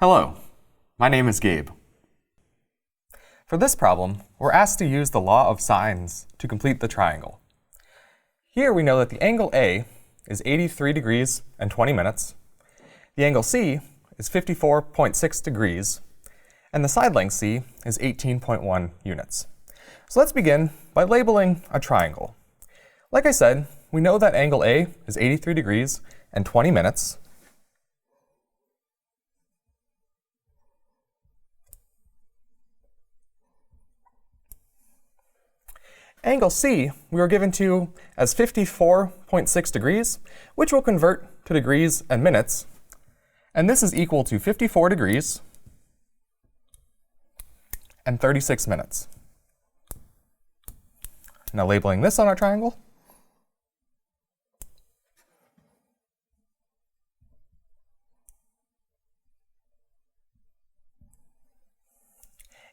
Hello, my name is Gabe. For this problem, we're asked to use the law of sines to complete the triangle. Here we know that the angle A is 83 degrees and 20 minutes, the angle C is 54.6 degrees, and the side length C is 18.1 units. So let's begin by labeling a triangle. Like I said, we know that angle A is 83 degrees and 20 minutes. Angle C we were given to as 54.6 degrees, which will convert to degrees and minutes. And this is equal to 54 degrees and 36 minutes. Now labeling this on our triangle.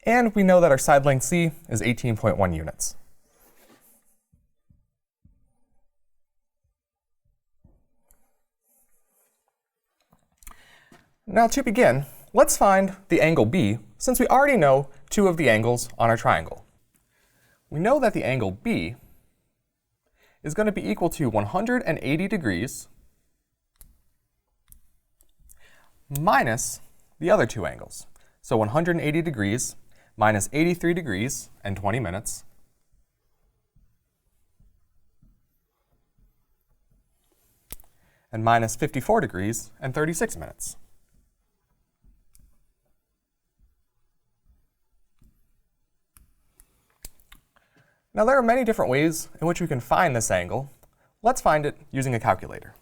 And we know that our side length C is 18.1 units. Now to begin, let's find the angle B, since we already know two of the angles on our triangle. We know that the angle B is going to be equal to 180 degrees minus the other two angles. So 180 degrees minus 83 degrees and 20 minutes and minus 54 degrees and 36 minutes. Now there are many different ways in which we can find this angle. Let's find it using a calculator.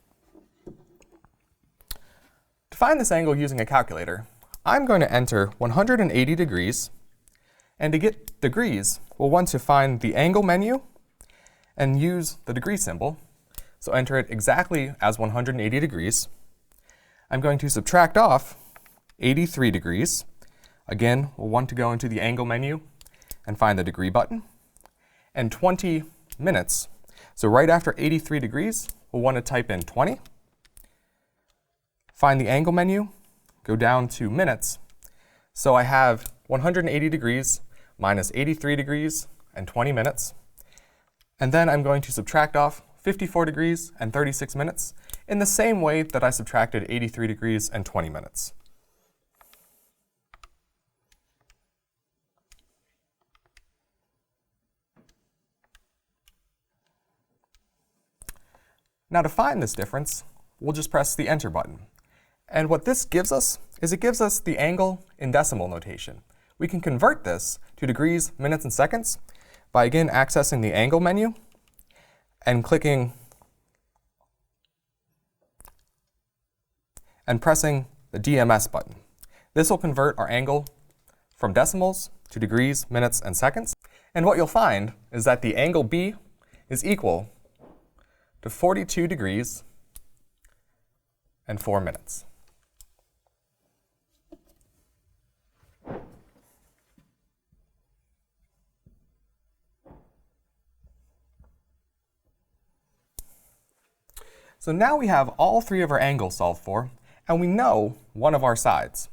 To find this angle using a calculator, I'm going to enter 180 degrees, and to get degrees, we'll want to find the angle menu and use the degree symbol. So enter it exactly as 180 degrees. I'm going to subtract off 83 degrees. Again, we'll want to go into the angle menu and find the degree button. And 20 minutes. So right after 83 degrees, we'll want to type in 20. Find the angle menu, go down to minutes. So I have 180 degrees minus 83 degrees and 20 minutes. And then I'm going to subtract off 54 degrees and 36 minutes in the same way that I subtracted 83 degrees and 20 minutes. Now to find this difference, we'll just press the Enter button. And what this gives us is it gives us the angle in decimal notation. We can convert this to degrees, minutes, and seconds by again accessing the angle menu and clicking and pressing the DMS button. This will convert our angle from decimals to degrees, minutes, and seconds. And what you'll find is that the angle B is equal to 42 degrees and 4 minutes. So now we have all three of our angles solved for, and we know one of our sides.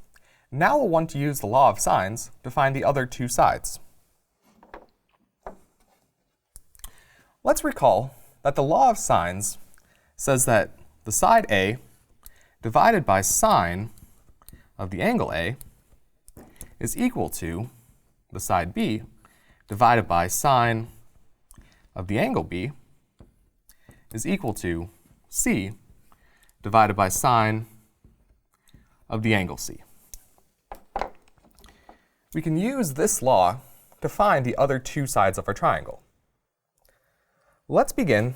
Now we'll want to use the law of sines to find the other two sides. Let's recall that the law of sines says that the side A divided by sine of the angle A is equal to the side B divided by sine of the angle B is equal to C divided by sine of the angle C. We can use this law to find the other two sides of our triangle. Let's begin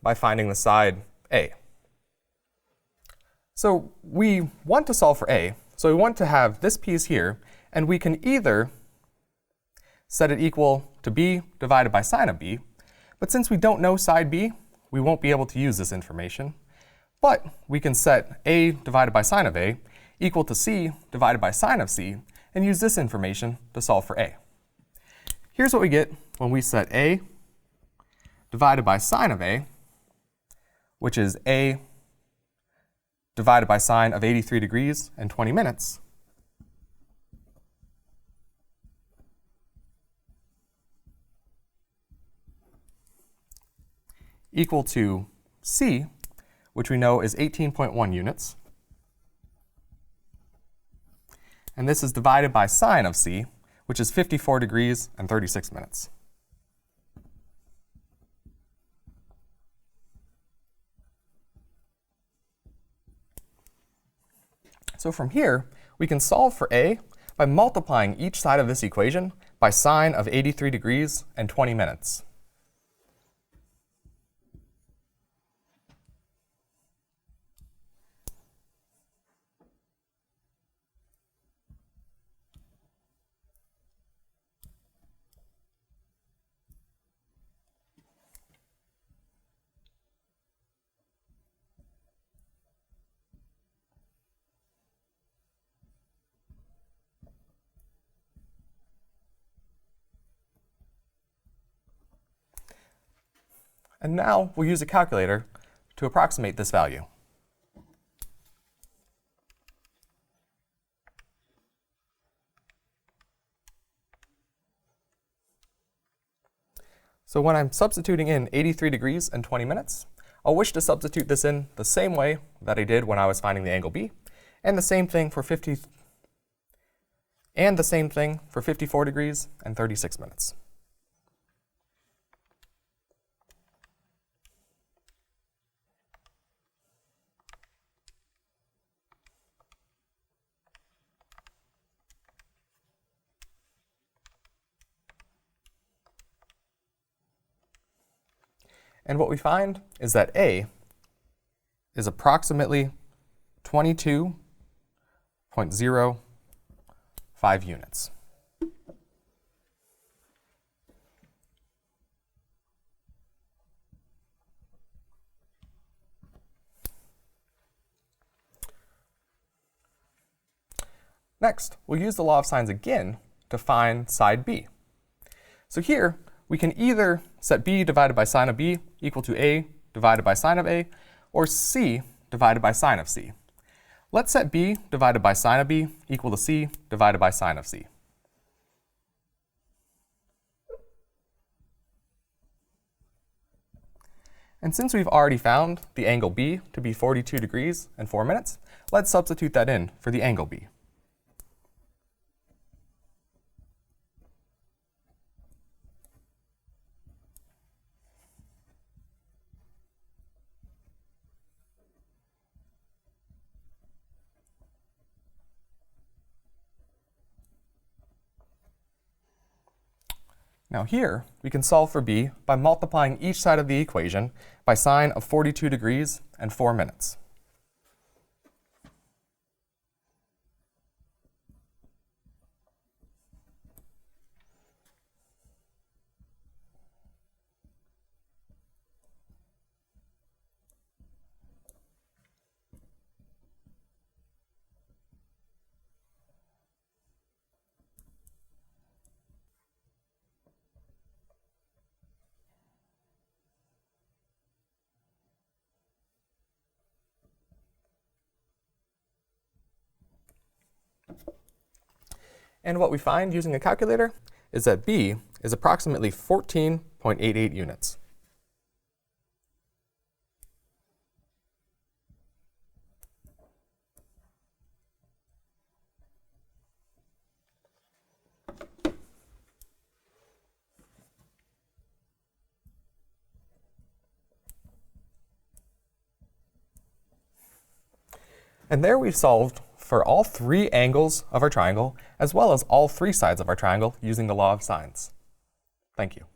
by finding the side A. So we want to solve for A, so we want to have this piece here, and we can either set it equal to B divided by sine of B, but since we don't know side B, we won't be able to use this information. But we can set A divided by sine of A equal to C divided by sine of C, and use this information to solve for A. Here's what we get when we set A divided by sine of A, which is A divided by sine of 83 degrees and 20 minutes, equal to c, which we know is 18.1 units. And this is divided by sine of c, which is 54 degrees and 36 minutes. So from here, we can solve for a by multiplying each side of this equation by sine of 83 degrees and 20 minutes. And now we'll use a calculator to approximate this value. So when I'm substituting in 83 degrees and 20 minutes, I'll wish to substitute this in the same way that I did when I was finding the angle B, and the same thing for 54 degrees and 36 minutes. And what we find is that A is approximately 22.05 units. Next, we'll use the law of sines again to find side B. So here, we can either set b divided by sine of b equal to a divided by sine of a, or c divided by sine of c. Let's set b divided by sine of b equal to c divided by sine of c. And since we've already found the angle B to be 42 degrees and 4 minutes, let's substitute that in for the angle B. Now here, we can solve for b by multiplying each side of the equation by sine of 42 degrees and 4 minutes. And what we find using a calculator is that B is approximately 14.88 units. And there we've solved for all 3 angles of our triangle, as well as all 3 sides of our triangle using the law of sines. Thank you.